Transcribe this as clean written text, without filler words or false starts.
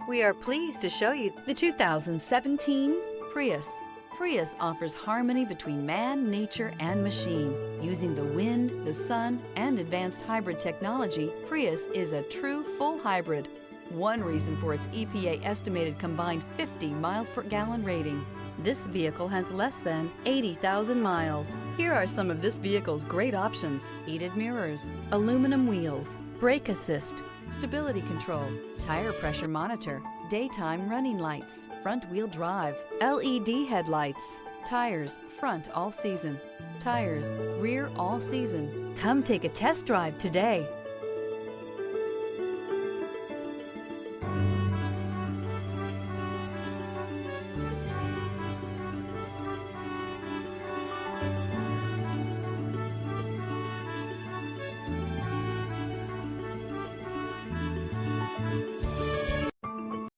We are pleased to show you the 2017 Prius. Prius offers harmony between man, nature, and machine. Using the wind, the sun, and advanced hybrid technology, Prius is a true full hybrid. One reason for its EPA estimated combined 50 miles per gallon rating. This vehicle has less than 80,000 miles. Here are some of this vehicle's great options: heated mirrors, aluminum wheels, brake assist, stability control, tire pressure monitor, daytime running lights, front wheel drive, LED headlights, tires front all season, tires rear all season. Come take a test drive today.